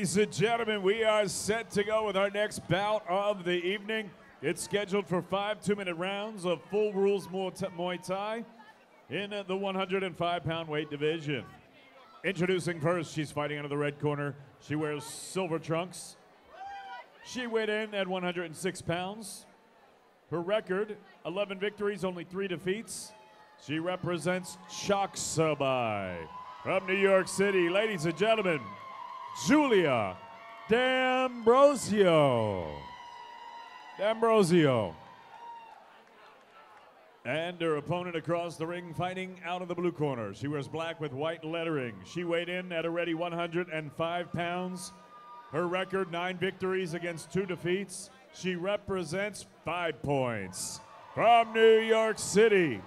Ladies and gentlemen, we are set to go with our next bout of the evening. It's scheduled for 5 2-minute rounds of full rules Muay Thai in the 105-pound weight division. Introducing first, she's fighting out of the red corner. She wears silver trunks. She weighed in at 106 pounds. Her record, 11 victories, only 3 defeats. She represents Chaksabai from New York City. Ladies and gentlemen, Giulia D'Ambrosio. And her opponent across the ring fighting out of the blue corner. She wears black with white lettering. She weighed in at a ready 105 pounds. Her record, 9 victories against 2 defeats. She represents 5 points. From New York City,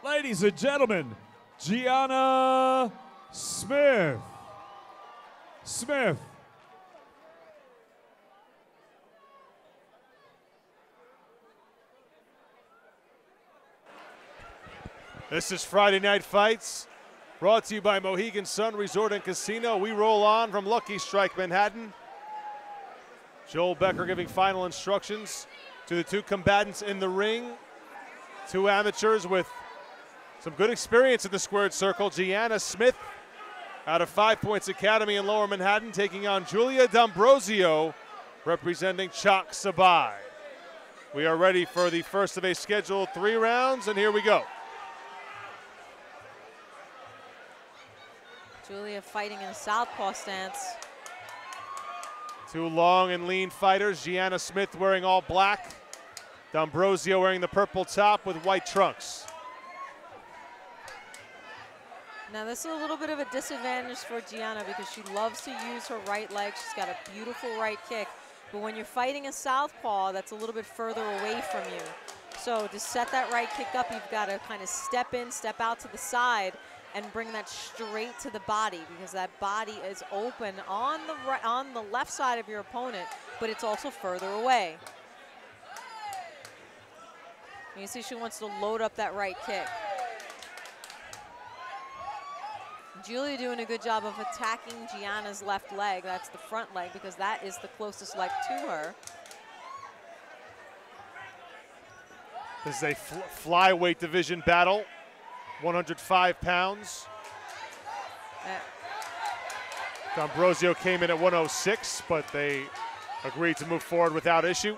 ladies and gentlemen, Gianna Smith. This is Friday Night Fights, brought to you by Mohegan Sun Resort and Casino. We roll on from Lucky Strike Manhattan. Joel Becker giving final instructions to the 2 combatants in the ring. 2 amateurs with some good experience in the squared circle. Gianna Smith out of 5 Points Academy in Lower Manhattan, taking on Giulia D'Ambrosio, representing Chaksabai. We are ready for the first of a scheduled 3 rounds, and here we go. Giulia fighting in a southpaw stance. 2 long and lean fighters. Gianna Smith wearing all black. D'Ambrosio wearing the purple top with white trunks. Now this is a little bit of a disadvantage for Gianna because she loves to use her right leg. She's got a beautiful right kick. But when you're fighting a southpaw, that's a little bit further away from you. So to set that right kick up, you've got to kind of step in, step out to the side, and bring that straight to the body, because that body is open on the left side of your opponent, but it's also further away. You see she wants to load up that right kick. Giulia doing a good job of attacking Gianna's left leg. That's the front leg, because that is the closest leg to her. This is a flyweight division battle, 105 pounds. D'Ambrosio came in at 106, but they agreed to move forward without issue.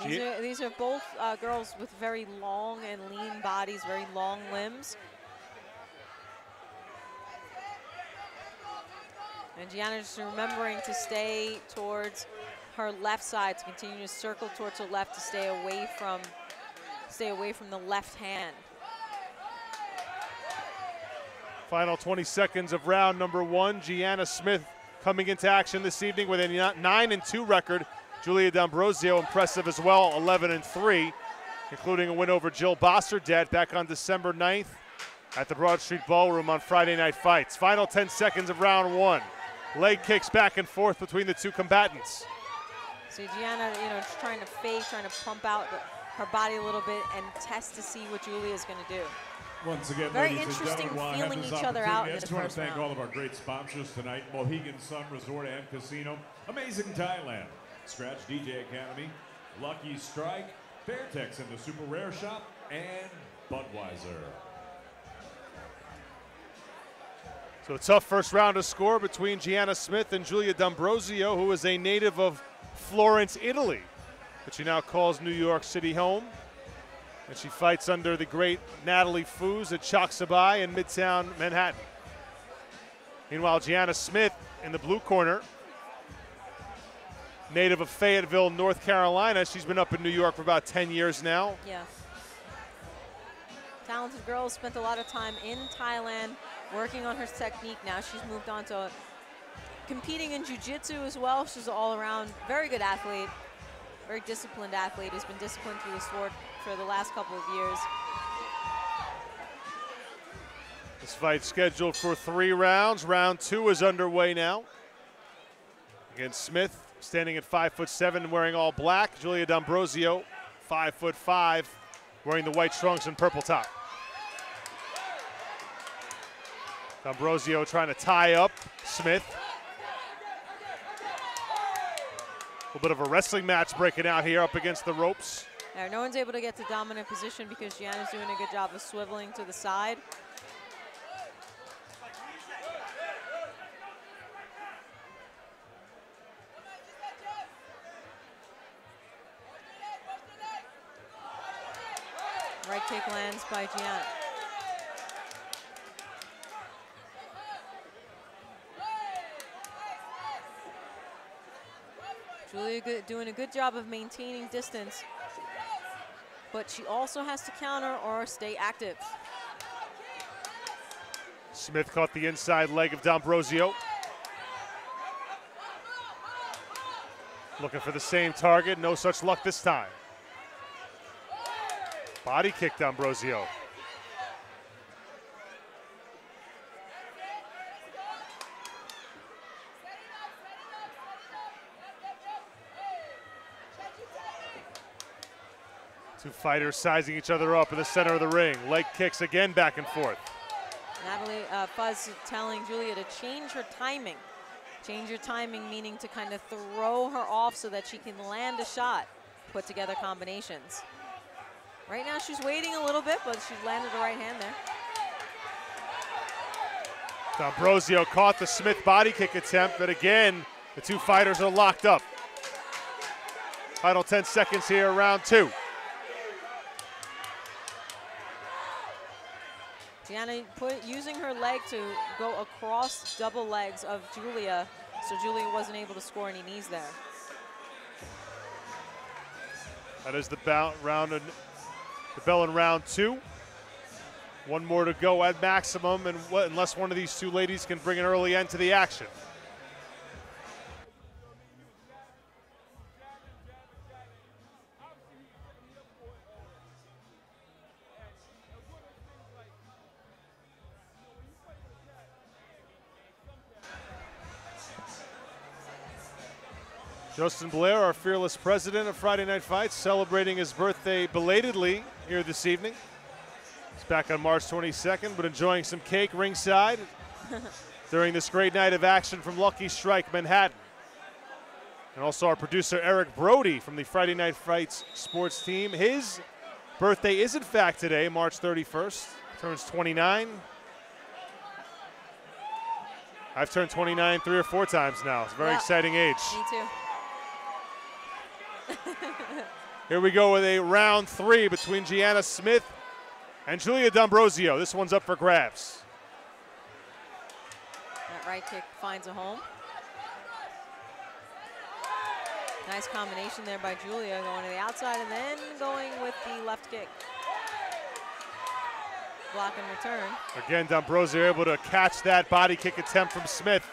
These are both girls with very long and lean bodies, very long limbs. And Gianna just remembering to stay towards her left side, to continue to circle towards her left, to stay away from the left hand. Final 20 seconds of round number 1. Gianna Smith coming into action this evening with a 9-2 record. Giulia D'Ambrosio impressive as well, 11-3, including a win over Jill Bosterdad back on December 9th at the Broad Street Ballroom on Friday Night Fights. Final 10 seconds of round 1. Leg kicks back and forth between the 2 combatants. So Gianna, just trying to fake, trying to pump out her body a little bit and test to see what Giulia is going to do. Once again, very interesting feeling each other out in the first round. I just want to thank all of our great sponsors tonight: Mohegan Sun Resort and Casino, Amazing Thailand, Scratch DJ Academy, Lucky Strike, Fairtex and the Super Rare Shop, and Budweiser. So a tough first round to score between Gianna Smith and Giulia D'Ambrosio, who is a native of Florence, Italy, but she now calls New York City home. And she fights under the great Natalie Foos at Chaksabai in Midtown Manhattan. Meanwhile, Gianna Smith in the blue corner, native of Fayetteville, North Carolina. She's been up in New York for about 10 years now. Yeah. Talented girl, spent a lot of time in Thailand working on her technique. Now she's moved on to competing in jiu-jitsu as well. She's an all-around very good athlete, very disciplined athlete. Has been disciplined through the sport for the last couple of years. This fight scheduled for 3 rounds. Round 2 is underway now. Again, Smith standing at 5'7" and wearing all black. Giulia D'Ambrosio, 5'5", wearing the white trunks and purple top. D'Ambrosio trying to tie up Smith. A little bit of a wrestling match breaking out here up against the ropes. No one's able to get to dominant position because Gianna's doing a good job of swiveling to the side. Right kick lands by Gianna. Giulia doing a good job of maintaining distance, but she also has to counter or stay active. Smith caught the inside leg of D'Ambrosio. Looking for the same target, no such luck this time. Body kick D'Ambrosio. Two fighters sizing each other up in the center of the ring. Leg kicks again back and forth. Fuzz telling Giulia to change her timing. Change your timing, meaning to kind of throw her off so that she can land a shot, put together combinations. Right now she's waiting a little bit, but she's landed the right hand there. D'Ambrosio caught the Smith body kick attempt, but again, the two fighters are locked up. Final 10 seconds here, round two. Gianna using her leg to go across double legs of Giulia, so Giulia wasn't able to score any knees there. That is the bell in round two. One more to go at maximum, and unless one of these two ladies can bring an early end to the action. Justin Blair, our fearless president of Friday Night Fights, celebrating his birthday belatedly here this evening. He's back on March 22nd, but enjoying some cake ringside during this great night of action from Lucky Strike Manhattan. And also our producer Eric Brody from the Friday Night Fights sports team. His birthday is in fact today, March 31st. Turns 29. I've turned 29 3 or 4 times now. It's a very exciting age. Me too. Here we go with a round three between Gianna Smith and Giulia D'Ambrosio. This one's up for grabs. That right kick finds a home. Nice combination there by Giulia, going to the outside and then going with the left kick. Block and return. Again, D'Ambrosio able to catch that body kick attempt from Smith.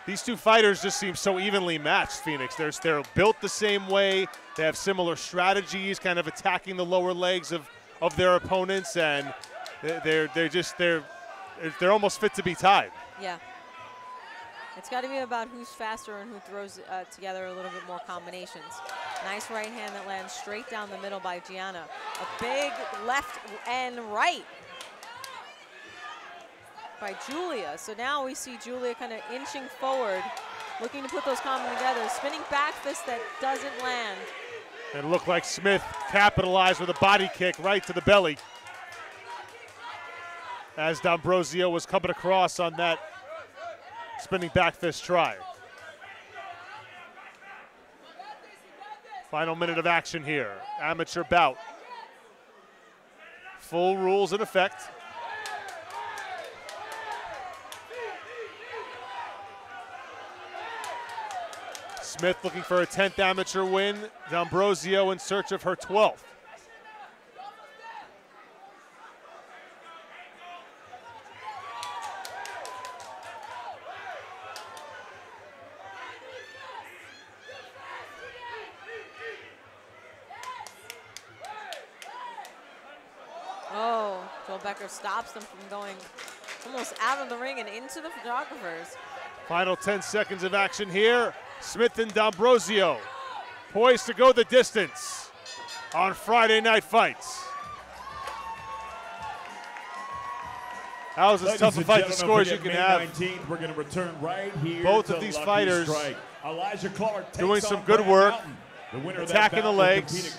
These two fighters just seem so evenly matched, Phoenix. They're built the same way. They have similar strategies, kind of attacking the lower legs of their opponents, and they're almost fit to be tied. Yeah. It's got to be about who's faster and who throws together a little bit more combinations. Nice right hand that lands straight down the middle by Gianna. A big left and right by Giulia. So now we see Giulia kind of inching forward, looking to put those combos together. Spinning back fist that doesn't land. It looked like Smith capitalized with a body kick right to the belly as D'Ambrosio was coming across on that spinning back fist try. Final minute of action here. Amateur bout. Full rules in effect. Smith looking for a 10th amateur win. D'Ambrosio in search of her 12th. Oh, Joel Becker stops them from going almost out of the ring and into the photographers. Final 10 seconds of action here. Smith and D'Ambrosio poised to go the distance on Friday Night Fights. That was as tough a fight to score as you can have. 19th, we're going to return right here. Both of these fighters Clark doing some good work, attacking the legs.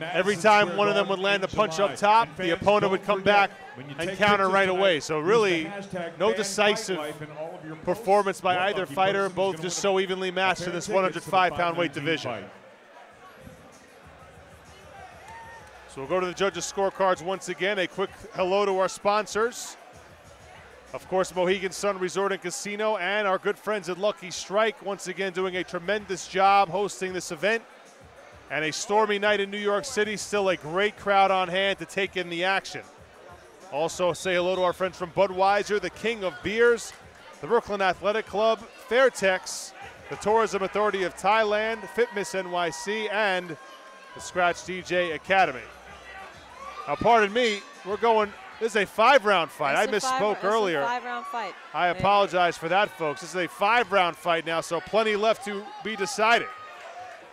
Every time one of them would land a punch up top, the opponent would come back and counter right away. So really, no decisive performance by either fighter, both just so evenly matched in this 105-pound weight division. So we'll go to the judges' scorecards once again. A quick hello to our sponsors. Of course, Mohegan Sun Resort and Casino and our good friends at Lucky Strike, once again doing a tremendous job hosting this event. And a stormy night in New York City, still a great crowd on hand to take in the action. Also say hello to our friends from Budweiser, the king of beers, the Brooklyn Athletic Club, Fairtex, the Tourism Authority of Thailand, Fitness NYC, and the Scratch DJ Academy. Now, pardon me, we're going. This is a 5-round fight. I misspoke earlier. It's a 5-round fight. I apologize for that, folks. This is a 5-round fight now, so plenty left to be decided.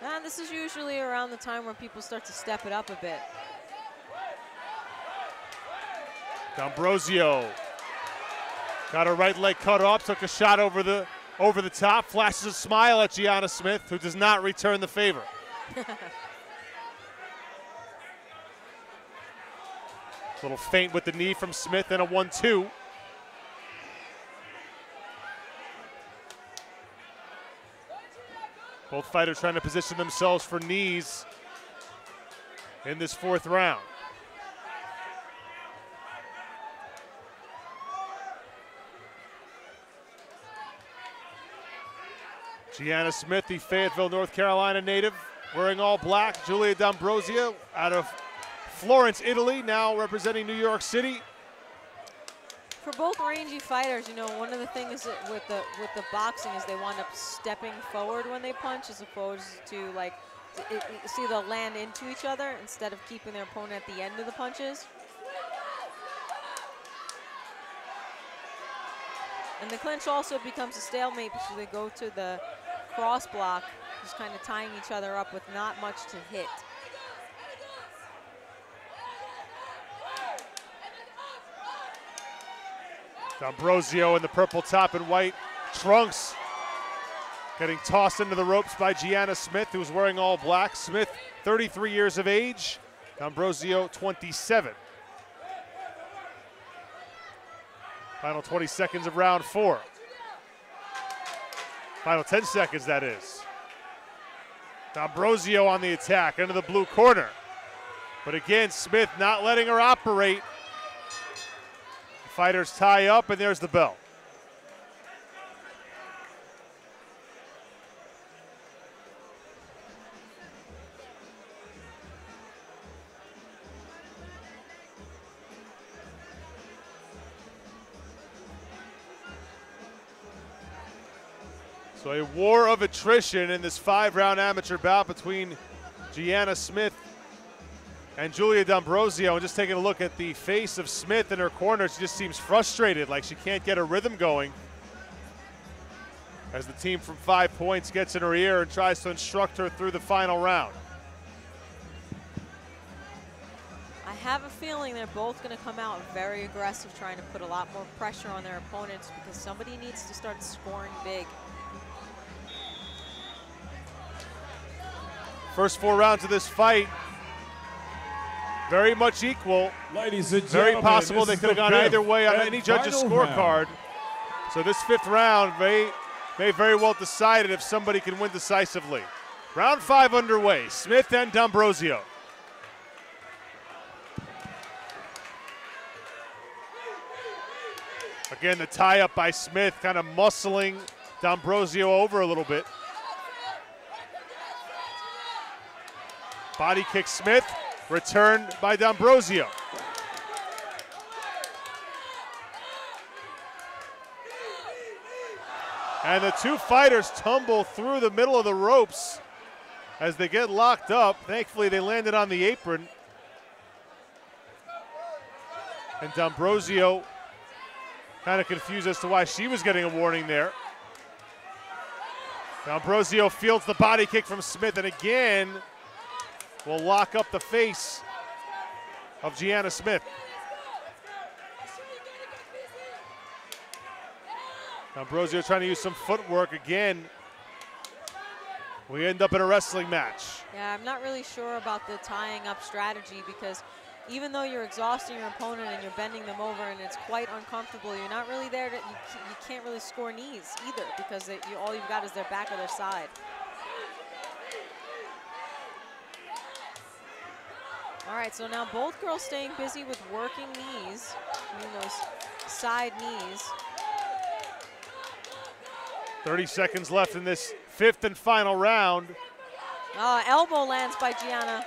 And this is usually around the time where people start to step it up a bit. D'Ambrosio got her right leg cut off, took a shot over the top, flashes a smile at Gianna Smith, who does not return the favor. Little feint with the knee from Smith and a 1-2. Both fighters trying to position themselves for knees in this 4th round. Gianna Smith, the Fayetteville, North Carolina native, wearing all black. Giulia D'Ambrosio out of Florence, Italy, now representing New York City. For both rangy fighters, you know, one of the things with the boxing is they wind up stepping forward when they punch, as opposed to like, see, they'll land into each other instead of keeping their opponent at the end of the punches. And the clinch also becomes a stalemate because they go to the cross block, just kind of tying each other up with not much to hit. D'Ambrosio in the purple top and white trunks, getting tossed into the ropes by Gianna Smith, who's wearing all black. Smith, 33 years of age. D'Ambrosio, 27. Final 20 seconds of round 4. Final 10 seconds, that is. D'Ambrosio on the attack into the blue corner. But again, Smith not letting her operate. Fighters tie up, and there's the bell. So a war of attrition in this 5-round amateur bout between Gianna Smith and Giulia D'Ambrosio. And just taking a look at the face of Smith in her corner, she just seems frustrated, like she can't get her rhythm going. As the team from 5 Points gets in her ear and tries to instruct her through the final round. I have a feeling they're both going to come out very aggressive, trying to put a lot more pressure on their opponents, because somebody needs to start scoring big. First 4 rounds of this fight, very much equal. Ladies and very gentlemen, possible they could have gone either way on any judge's scorecard. So this 5th round may very well decide it if somebody can win decisively. Round 5 underway, Smith and D'Ambrosio. Again, the tie-up by Smith, kind of muscling D'Ambrosio over a little bit. Body kick Smith, returned by D'Ambrosio. And the 2 fighters tumble through the middle of the ropes as they get locked up. Thankfully, they landed on the apron. And D'Ambrosio kind of confused as to why she was getting a warning there. D'Ambrosio fields the body kick from Smith, and again will lock up the face of Gianna Smith. D'Ambrosio trying to use some footwork again. We end up in a wrestling match. Yeah, I'm not really sure about the tying up strategy, because even though you're exhausting your opponent and you're bending them over and it's quite uncomfortable, you're not really there to, you can't really score knees either, because all you've got is their back or their side. All right, so now both girls staying busy with working knees, those side knees. 30 seconds left in this 5th and final round. Elbow lands by Gianna.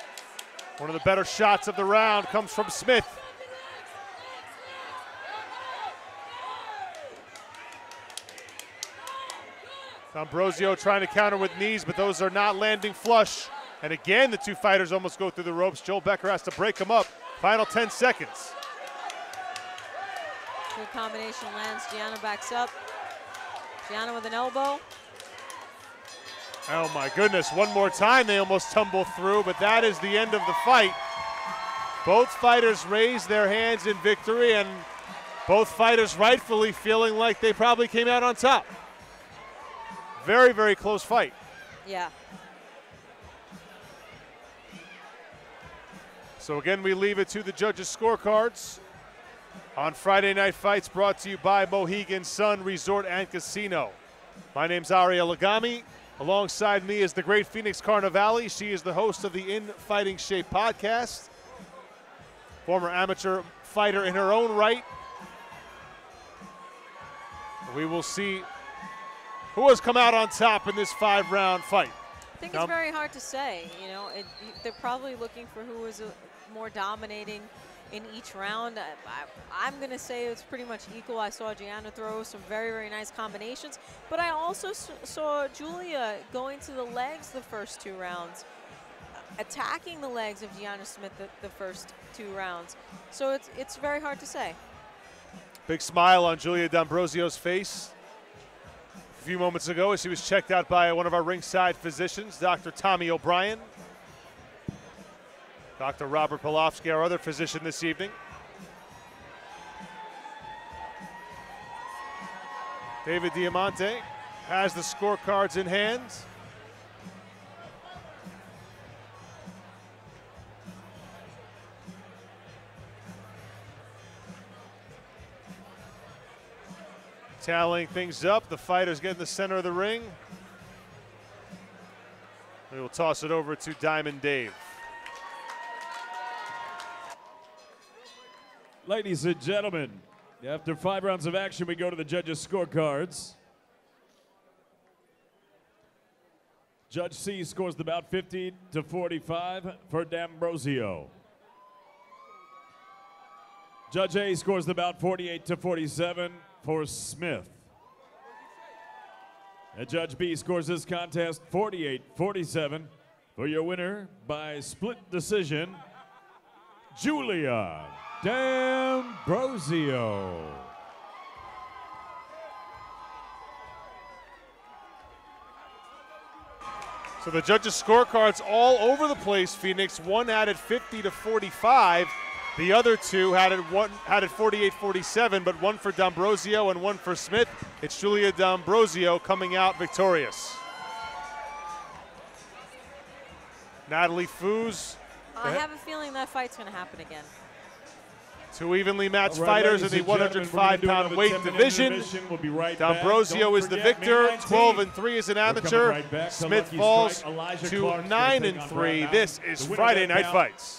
One of the better shots of the round comes from Smith. D'Ambrosio trying to counter with knees, but those are not landing flush. And again, the two fighters almost go through the ropes. Joel Becker has to break them up. Final 10 seconds. Good combination lands. Gianna backs up. Gianna with an elbow. Oh my goodness, one more time they almost tumble through, but that is the end of the fight. Both fighters raised their hands in victory, and both fighters rightfully feeling like they probably came out on top. Very, very close fight. Yeah. So again, we leave it to the judges' scorecards on Friday Night Fights, brought to you by Mohegan Sun Resort and Casino. My name's Ariel Lagami. Alongside me is the great Phoenix Carnivale. She is the host of the In Fighting Shape podcast. Former amateur fighter in her own right. We will see who has come out on top in this 5-round fight. I think it's very hard to say. They're probably looking for who is more dominating in each round. I'm going to say it's pretty much equal. I saw Gianna throw some very, very nice combinations, but I also saw Giulia going to the legs the first 2 rounds, attacking the legs of Gianna Smith the first 2 rounds. So it's very hard to say. Big smile on Giulia D'Ambrosio's face a few moments ago as she was checked out by one of our ringside physicians, Dr. Tommy O'Brien. Dr. Robert Polofsky, our other physician this evening. David Diamante has the scorecards in hand. Tallying things up, the fighters get in the center of the ring. We will toss it over to Diamond Dave. Ladies and gentlemen, after 5 rounds of action, we go to the judges' scorecards. Judge C scores the bout 50-45 for D'Ambrosio. Judge A scores the bout 48-47 for Smith. And Judge B scores this contest 48-47 for your winner by split decision, Giulia D'Ambrosio. So the judges' scorecards all over the place, Phoenix. One had it 50-45. The other two had it 48-47, but one for D'Ambrosio and one for Smith. It's Giulia D'Ambrosio coming out victorious. Natalie Foos. I have a feeling that fight's going to happen again. Two evenly matched fighters in the 105-pound weight division. We'll be right D'Ambrosio is the victor. 12-3 as an amateur. Smith falls to 9-3. This is Friday Night Fights.